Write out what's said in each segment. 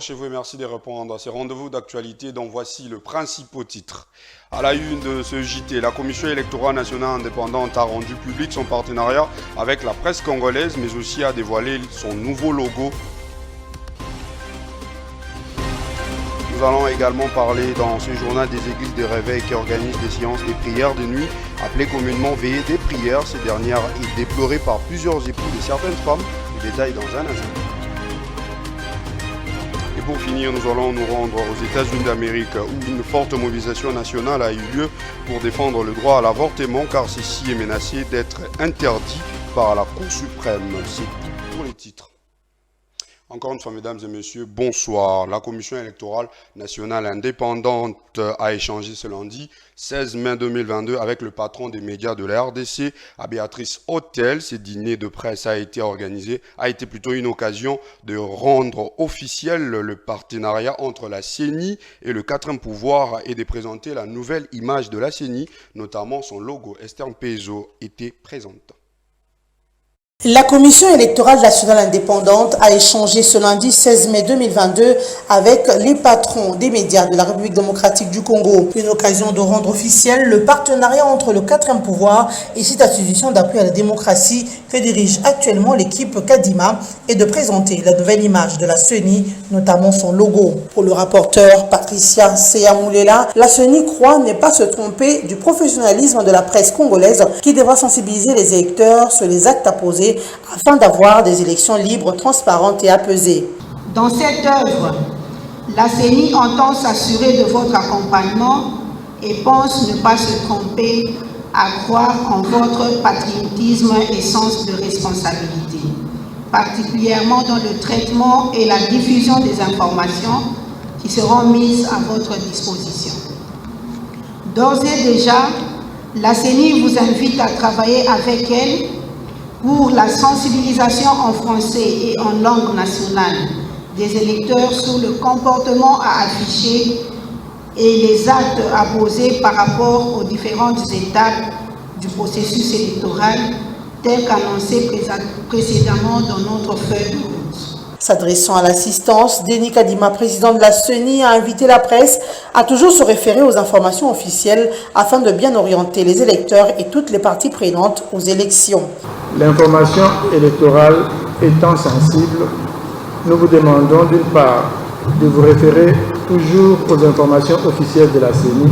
bonsoir chez vous et merci de répondre à ces rendez-vous d'actualité dont voici le principal titre. À la une de ce JT, la Commission électorale nationale indépendante a rendu public son partenariat avec la presse congolaise mais aussi a dévoilé son nouveau logo. Nous allons également parler dans ce journal des églises de réveil qui organisent des séances de prières de nuit, appelées communément veillées des prières. Ces dernières est déplorée par plusieurs époux de certaines femmes. Le détail dans un instant. Et pour finir, nous allons nous rendre aux États-Unis d'Amérique où une forte mobilisation nationale a eu lieu pour défendre le droit à l'avortement car ceci est menacé d'être interdit par la Cour suprême. C'est tout pour les titres. Encore une fois, mesdames et messieurs, bonsoir. La Commission électorale nationale indépendante a échangé ce lundi 16 mai 2022 avec le patron des médias de la RDC à Béatrice Hôtel. Ce dîner de presse a été plutôt une occasion de rendre officiel le partenariat entre la CENI et le 4e pouvoir et de présenter la nouvelle image de la CENI, notamment son logo. Esther Mpezo était présente. La Commission électorale nationale indépendante a échangé ce lundi 16 mai 2022 avec les patrons des médias de la République démocratique du Congo. Une occasion de rendre officiel le partenariat entre le 4e pouvoir et cette institution d'appui à la démocratie que dirige actuellement l'équipe Kadima et de présenter la nouvelle image de la CENI, notamment son logo. Pour le rapporteur Patricia Seyamoulela, la CENI croit ne pas se tromper du professionnalisme de la presse congolaise qui devra sensibiliser les électeurs sur les actes à poser afin d'avoir des élections libres, transparentes et apaisées. Dans cette œuvre, la CENI entend s'assurer de votre accompagnement et pense ne pas se tromper à croire en votre patriotisme et sens de responsabilité, particulièrement dans le traitement et la diffusion des informations qui seront mises à votre disposition. D'ores et déjà, la CENI vous invite à travailler avec elle pour la sensibilisation en français et en langue nationale des électeurs sur le comportement à afficher et les actes à poser par rapport aux différentes étapes du processus électoral tel qu'annoncé précédemment dans notre feuille de route. S'adressant à l'assistance, Denis Kadima, président de la CENI, a invité la presse à toujours se référer aux informations officielles afin de bien orienter les électeurs et toutes les parties prenantes aux élections. L'information électorale étant sensible, nous vous demandons d'une part de vous référer toujours aux informations officielles de la CENI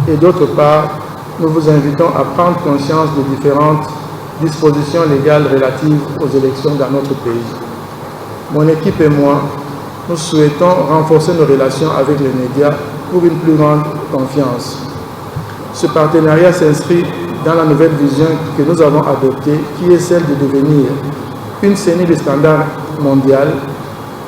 et d'autre part, nous vous invitons à prendre conscience des différentes dispositions légales relatives aux élections dans notre pays. Mon équipe et moi, nous souhaitons renforcer nos relations avec les médias pour une plus grande confiance. Ce partenariat s'inscrit dans la nouvelle vision que nous avons adoptée, qui est celle de devenir une CENI de standard mondial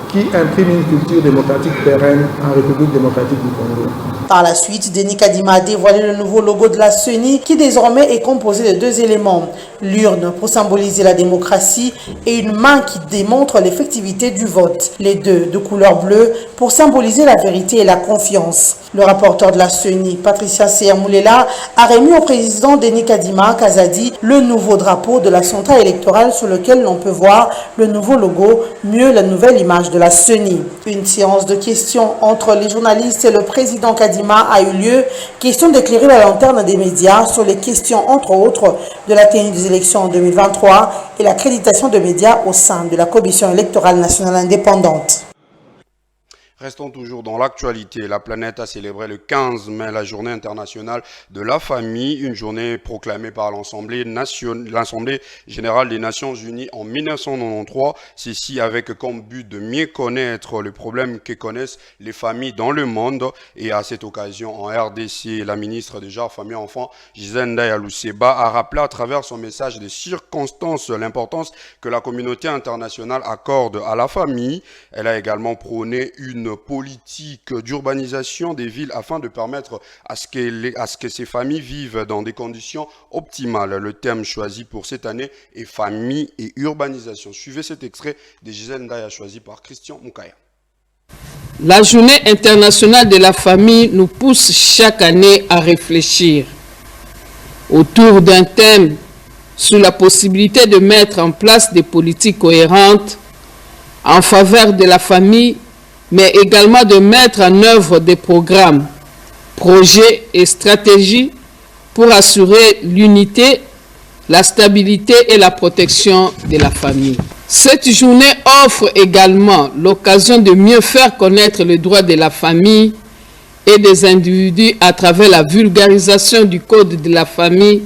qui imprime une culture démocratique pérenne en République démocratique du Congo. Par la suite, Denis Kadima a dévoilé le nouveau logo de la CENI qui désormais est composé de 2 éléments. L'urne pour symboliser la démocratie et une main qui démontre l'effectivité du vote. Les deux de couleur bleue pour symboliser la vérité et la confiance. Le rapporteur de la CENI, Patricia Seyamoulela, a remis au président Denis Kadima Kazadi le nouveau drapeau de la centrale électorale sur lequel l'on peut voir le nouveau logo, mieux la nouvelle image de la CENI. Une séance de questions entre les journalistes et le président Kadima a eu lieu. Question d'éclairer la lanterne des médias sur les questions, entre autres, de la tenue des élections en 2023 et l'accréditation de médias au sein de la Commission électorale nationale indépendante. Restons toujours dans l'actualité. La planète a célébré le 15 mai la journée internationale de la famille, une journée proclamée par l'Assemblée générale des Nations Unies en 1993. Ceci avec comme but de mieux connaître les problèmes que connaissent les familles dans le monde. Et à cette occasion, en RDC, la ministre des Genres, Famille et Enfants, Gisèle Ndaya Luseba, a rappelé à travers son message des circonstances l'importance que la communauté internationale accorde à la famille. Elle a également prôné une politique d'urbanisation des villes afin de permettre à ce que ces familles vivent dans des conditions optimales. Le thème choisi pour cette année est famille et urbanisation. Suivez cet extrait de Gisèle Ndaya choisi par Christian Moukaya. La journée internationale de la famille nous pousse chaque année à réfléchir autour d'un thème sur la possibilité de mettre en place des politiques cohérentes en faveur de la famille mais également de mettre en œuvre des programmes, projets et stratégies pour assurer l'unité, la stabilité et la protection de la famille. Cette journée offre également l'occasion de mieux faire connaître le droit de la famille et des individus à travers la vulgarisation du Code de la famille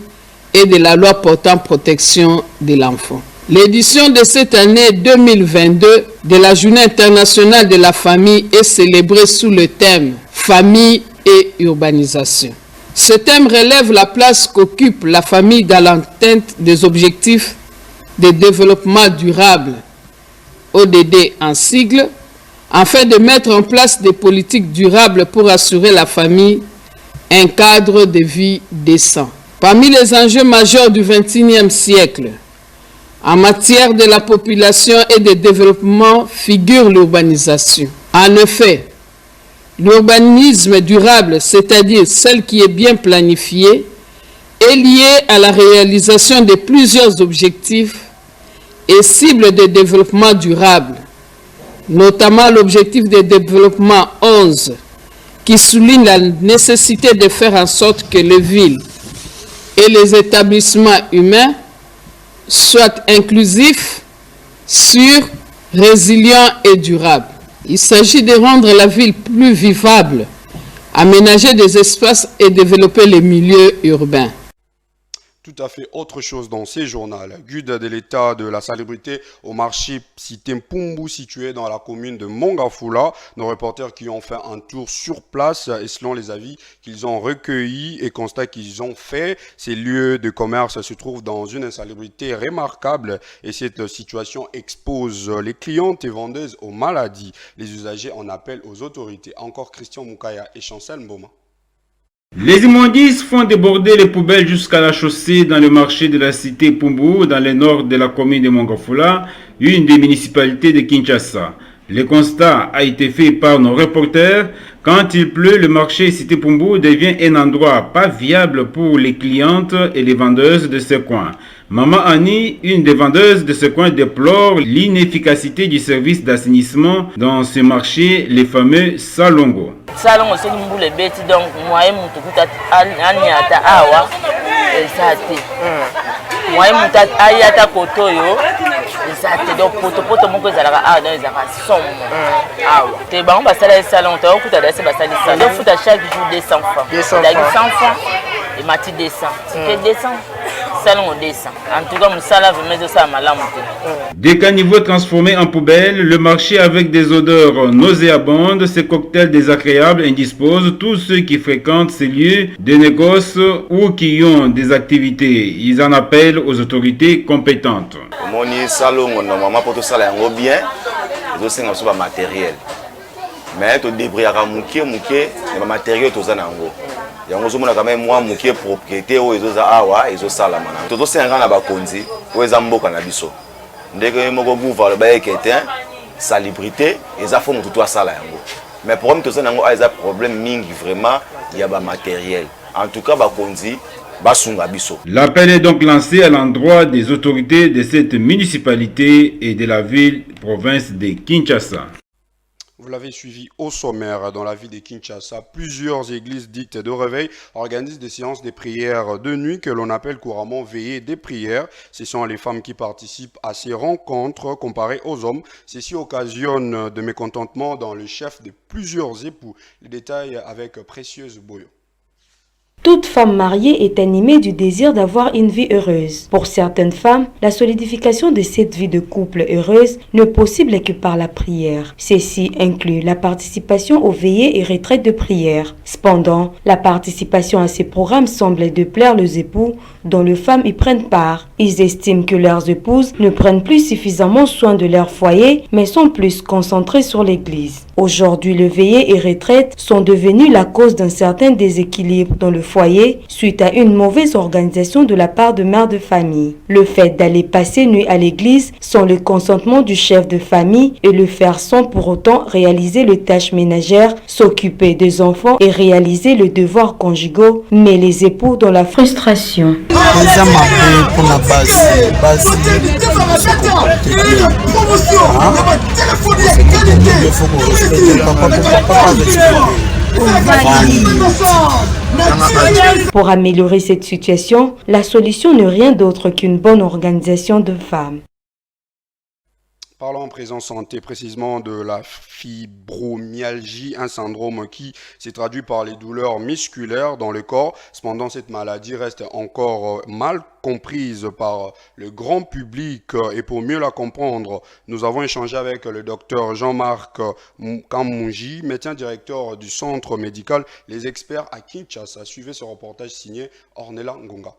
et de la loi portant protection de l'enfant. L'édition de cette année 2022 de la Journée internationale de la famille est célébrée sous le thème « Famille et urbanisation ». Ce thème relève la place qu'occupe la famille dans l'atteinte des objectifs de développement durable, ODD en sigle, afin de mettre en place des politiques durables pour assurer la famille un cadre de vie décent. Parmi les enjeux majeurs du XXIe siècle, en matière de la population et de développement figure l'urbanisation. En effet, l'urbanisme durable, c'est-à-dire celle qui est bien planifiée, est liée à la réalisation de plusieurs objectifs et cibles de développement durable, notamment l'objectif de développement 11, qui souligne la nécessité de faire en sorte que les villes et les établissements humains soient inclusifs, sûrs, résilients et durables. Il s'agit de rendre la ville plus vivable, aménager des espaces et développer les milieux urbains. Tout à fait autre chose dans ces journaux. Guide de l'état de la salubrité au marché cité Mpumbu situé dans la commune de Mongafula. Nos reporters qui ont fait un tour sur place et selon les avis qu'ils ont recueillis et constats qu'ils ont fait, ces lieux de commerce se trouvent dans une insalubrité remarquable et cette situation expose les clientes et vendeuses aux maladies. Les usagers en appellent aux autorités. Encore Christian Moukaya et Chancel Mboma. Les immondices font déborder les poubelles jusqu'à la chaussée dans le marché de la cité Pumbu, dans le nord de la commune de Mongafula, une des municipalités de Kinshasa. Le constat a été fait par nos reporters. Quand il pleut, le marché cité Pumbu devient un endroit pas viable pour les clientes et les vendeuses de ce coin. Maman Annie, une des vendeuses de ce coin, déplore l'inefficacité du service d'assainissement dans ce marché, les fameux salongo. Salongo c'est une boule bête donc moi mutukuta aniata awa esate moi mutat ayata kotoyo esate donc poto moko ezalaka a dans ezalaka somme awa te bango basala salon to okuta dase basali salon donc futa chaque jour 200 francs 200 francs et mati 200 que 200 salon 200 en tout cas musala vraiment ça malamu. Des caniveaux transformés en poubelles, le marché avec des odeurs nauséabondes, ces cocktails désagréables indisposent tous ceux qui fréquentent ces lieux de négoce ou qui ont des activités. Ils en appellent aux autorités compétentes. Moni salon normalement pour tout ça là bien, ils aussi ont pas matériel. Mais to débriara muké le matériel to za nango. Yango zomona quand même moi muké propriété o ezoza awa ezosala mana. To senga na bakonzi o ezamboka na biso. Ndeke moko gouvernement ba ekete salubrité ezafo mutu to asala yango. Mais problème to ça nango a problème mingi vraiment il y a ba matériel. En tout cas bakonzi basunga biso. L'appel est donc lancé à l'endroit des autorités de cette municipalité et de la ville-province de Kinshasa. Vous l'avez suivi au sommaire dans la ville de Kinshasa. Plusieurs églises dites de réveil organisent des séances de prières de nuit que l'on appelle couramment veillées des prières. Ce sont les femmes qui participent à ces rencontres comparées aux hommes. Ceci occasionne de mécontentement dans le chef de plusieurs époux. Les détails avec Précieuse Boyo. Toute femme mariée est animée du désir d'avoir une vie heureuse. Pour certaines femmes, la solidification de cette vie de couple heureuse n'est possible que par la prière. Ceci inclut la participation aux veillées et retraites de prière. Cependant, la participation à ces programmes semble de plaire aux époux dont les femmes y prennent part. Ils estiment que leurs épouses ne prennent plus suffisamment soin de leur foyer, mais sont plus concentrées sur l'église. Aujourd'hui, les veillées et retraites sont devenues la cause d'un certain déséquilibre dans le foyer suite à une mauvaise organisation de la part de mères de famille. Le fait d'aller passer nuit à l'église sans le consentement du chef de famille et le faire sans pour autant réaliser les tâches ménagères, s'occuper des enfants et réaliser le devoir conjugaux met les époux dans la frustration. Pour améliorer cette situation, la solution n'est rien d'autre qu'une bonne organisation de femmes. Parlons en présent santé, précisément de la fibromyalgie, un syndrome qui s'est traduit par les douleurs musculaires dans le corps. Cependant, cette maladie reste encore mal comprise par le grand public et pour mieux la comprendre, nous avons échangé avec le docteur Jean-Marc Kamunji, médecin directeur du centre médical Les Experts à Kinshasa. Suivez ce reportage signé Ornella Ngonga.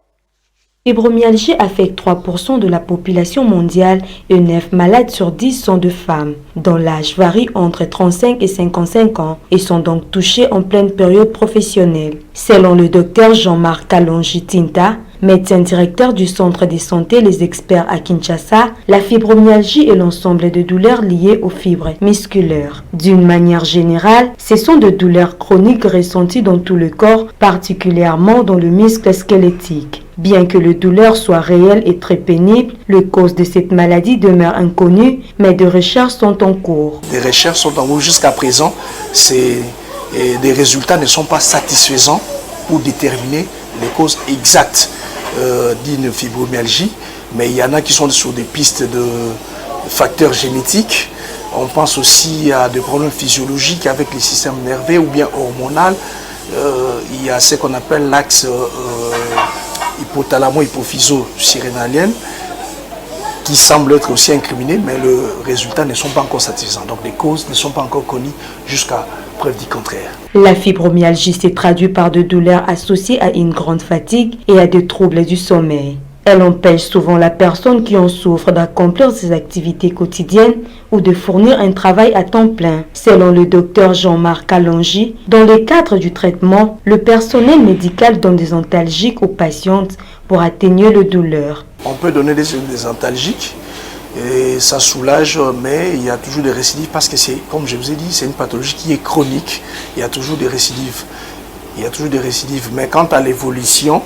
Fibromyalgie affecte 3% de la population mondiale et 9 malades sur 10 sont de femmes, dont l'âge varie entre 35 et 55 ans et sont donc touchées en pleine période professionnelle. Selon le docteur Jean-Marc Kalonji Tinta, médecin directeur du centre de santé Les Experts à Kinshasa, la fibromyalgie est l'ensemble de douleurs liées aux fibres musculaires. D'une manière générale, ce sont des douleurs chroniques ressenties dans tout le corps, particulièrement dans le muscle squelettique. Bien que les douleurs soient réelles et très pénibles, les causes de cette maladie demeurent inconnues, mais des recherches sont en cours. Les recherches sont en cours jusqu'à présent. Les résultats ne sont pas satisfaisants pour déterminer les causes exactes d'une fibromyalgie, mais il y en a qui sont sur des pistes de facteurs génétiques. On pense aussi à des problèmes physiologiques avec les systèmes nerveux ou bien hormonal. Il y a ce qu'on appelle l'axe hypothalamo-hypophyso-surrénalien qui semble être aussi incriminé, mais les résultats ne sont pas encore satisfaisants. Donc les causes ne sont pas encore connues jusqu'à preuve du contraire. La fibromyalgie s'est traduite par de douleurs associées à une grande fatigue et à des troubles du sommeil. Elle empêche souvent la personne qui en souffre d'accomplir ses activités quotidiennes ou de fournir un travail à temps plein. Selon le docteur Jean-Marc Kalonji, dans le cadre du traitement, le personnel médical donne des antalgiques aux patientes pour atténuer les douleurs. On peut donner des antalgiques et ça soulage, mais il y a toujours des récidives parce que c'est, comme je vous ai dit, c'est une pathologie qui est chronique. Il y a toujours des récidives. Mais quant à l'évolution,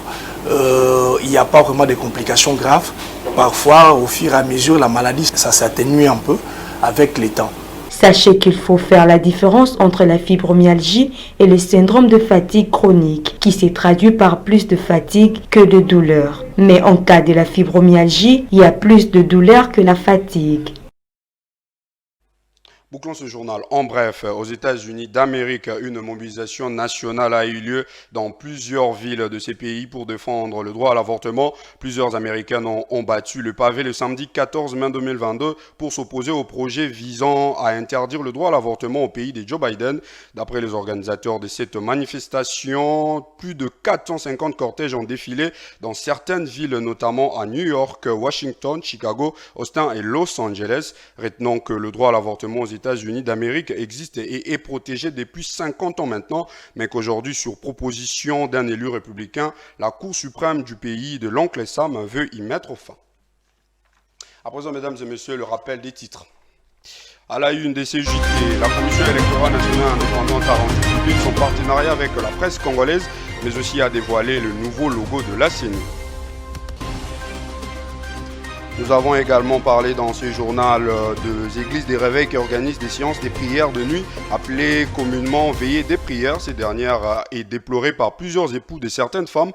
il n'y a pas vraiment de complications graves. Parfois, au fur et à mesure, la maladie, ça s'atténue un peu avec le temps. Sachez qu'il faut faire la différence entre la fibromyalgie et le syndrome de fatigue chronique, qui s'est traduit par plus de fatigue que de douleur. Mais en cas de la fibromyalgie, il y a plus de douleur que la fatigue. Bouclons ce journal. En bref, aux États-Unis d'Amérique, une mobilisation nationale a eu lieu dans plusieurs villes de ces pays pour défendre le droit à l'avortement. Plusieurs Américains ont battu le pavé le samedi 14 mai 2022 pour s'opposer au projet visant à interdire le droit à l'avortement au pays de Joe Biden. D'après les organisateurs de cette manifestation, plus de 450 cortèges ont défilé dans certaines villes, notamment à New York, Washington, Chicago, Austin et Los Angeles. Retenons que le droit à l'avortement aux États-Unis d'Amérique existe et est protégé depuis 50 ans maintenant, mais qu'aujourd'hui, sur proposition d'un élu républicain, la Cour suprême du pays de l'oncle Sam veut y mettre fin. À présent, mesdames et messieurs, le rappel des titres. À la une des CJT, la Commission électorale nationale indépendante a rendu public son partenariat avec la presse congolaise, mais aussi a dévoilé le nouveau logo de la CENI. Nous avons également parlé dans ce journal des églises des réveils qui organisent des séances des prières de nuit, appelées communément veillées des prières. Cette dernière est déplorée par plusieurs époux de certaines femmes.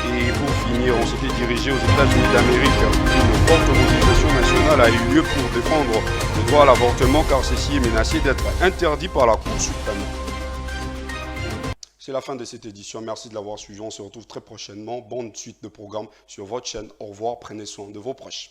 Et pour finir, on s'était dirigé aux États-Unis d'Amérique. Une forte mobilisation nationale a eu lieu pour défendre le droit à l'avortement car ceci est menacé d'être interdit par la Cour suprême. C'est la fin de cette édition. Merci de l'avoir suivi. On se retrouve très prochainement. Bonne suite de programme sur votre chaîne. Au revoir. Prenez soin de vos proches.